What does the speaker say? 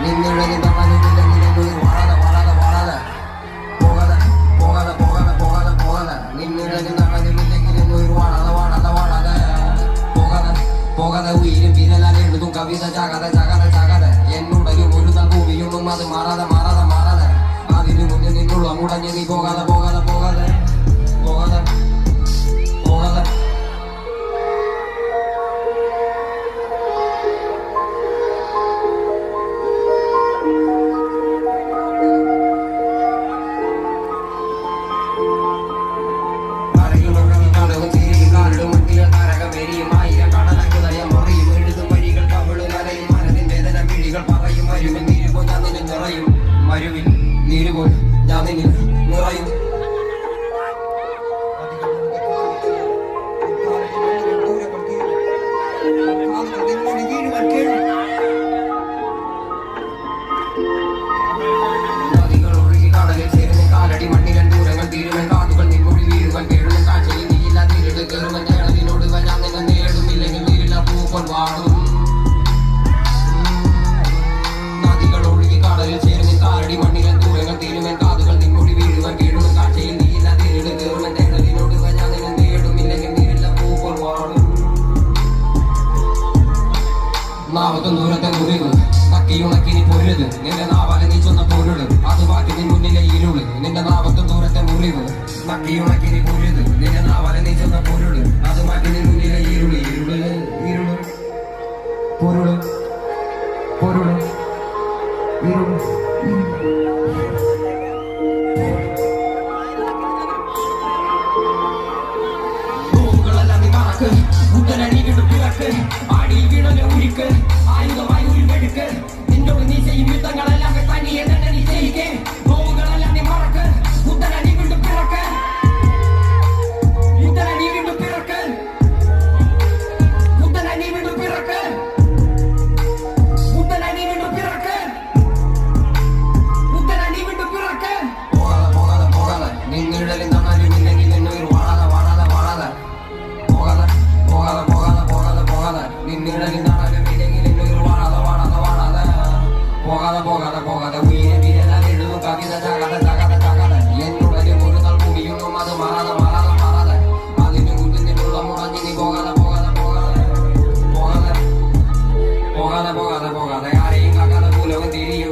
നിന്നിഴലിൽ തണലുമില്ലെങ്കിൽ വളരെ വളരെ വളരെ പോകാതെ പോകാതെ പോകാതെ പോകാതെ പോകാതെ നിന്നിഴലിൽ തണലുമില്ലെങ്കിൽ വളരെ വളരെ വളരെ പോകാതെ പോകാതെ ഉയരും വിരലാൽ എഴുതും കവിത ചാകാതെ ചാകാതെ ചാകാതെ എന്നുടലും ഒരു ഭൂമിയൊന്നും അത് മാറാതെ മാറാതെ മാറാതെ അതിന് മുന്നിൽ നിന്നുള്ള മുടങ്ങി നീ പോകാതെ പോകാതെ പോകാതെ പോകാതെ പോകാതെ മരുവിൽ നീരുപോൽ ഞാൻ നിന്നിൽ നിറയും നദികൾ ഒഴുകി കടലിൽ ചേരുന്ന കാലടി മണ്ണിലൻ ദൂരങ്ങൾ തീരുവൻ കാതുകൾ നിൻമൊഴി വീഴുവൻ കേഴുന്ന കാഴ്ചയിൽ നീയില്ല തീരിട്ട് കയറുവൻ ചേടലിനോട് ഞാൻ നിങ്ങൾ നേടുമില്ലെങ്കിൽ നീരില്ല പൂപ്പോൾ വാടും കാലടി മണ്ണിലെ ദൂരങ്ങൾ തീരുവൻ കാതുകൾ നിൻമൊഴി വീഴുവൻ കേഴുവൻ കാഴ്ചയിൽ നീയില്ല തീരിട്ട് കയറുവൻ തേടലിനോട് ഞാൻ നിങ്ങൾ നേടുമില്ലെങ്കിൽ നീരില്ല പൂപ്പോൾ വാടും നാവത്തും ദൂരത്തെ മുറിവ് നക്കിയുണക്കി നീ പൊരുത് നിന്റെ നാവാലെ നീ ചൊന്ന പൊരുള് അത് ബാക്കി നിൻ മുന്നിലെ ഇരുള് നിന്റെ നാവത്തും ദൂരത്തെ മുറിവ് നക്കിയുണക്കി നീ പൊരുത് നിന്റെ നാവാലെ നീ ചൊന്ന പൊരുള് അത് ബാക്കി നിൻ മുന്നിലെ ഇരുള് ഇരുള് ഇരുള് പൊരുള് പൊരുള് ഇരുള് ആടിയിൽ വീണലെ ഉരുക്ക് ആയുധമായി ഉരുവെടുക്ക് നിന്നോട് നീ ചെയ്യും യുദ്ധങ്ങളെല്ലാം തനിയെ തന്നെ നീ ചെയ്യിക്ക് നോവുകളെല്ലാം നീ മറക്ക് ബുദ്ധനെ നീ വീണ്ടും പിറക്ക് ബുദ്ധനെ നീ വീണ്ടും പിറക്ക് ബുദ്ധനെ നീ വീണ്ടും പിറക്ക് ബുദ്ധനെ നീ വീണ്ടും പിറക്ക് ബുദ്ധനെ നീ വീണ്ടും പിറക്ക് പോകാതെ പോകാതെ പോകാതെ നിന്നിഴലിൽ തണലുമില്ലെങ്കിൽ നിന്നൊരു വളരെ വളരെ വളരെ പോകാതെ പോകാതെ പോകാതെ പോകാതെ പോകാതെ നിന്നിടലിൽ തണലുമില്ലെങ്കിൽ നിന്നൊരു വളരെ വളരെ വളരെ പോകാതെ പോകാതെ പോകാതെ ഉയരെ വിരലാൽ എഴുതും കവിത ചാകാതെ ചാകാതെ ചാകാതെ എന്നുടലും ഒരു ഭൂമിയൊന്നും അത് മാറാതെ മാറാതെ മാറാതെ അതിന് മുന്നിൽ നിന്നുള്ള മുടങ്ങി നീ പോകാതെ പോകാതെ പോകാതെ പോകാതെ പോകാതെ പോകാതെ പോകാതെ ആരെയും കാക്കാതെ മൂലവും തിരിയും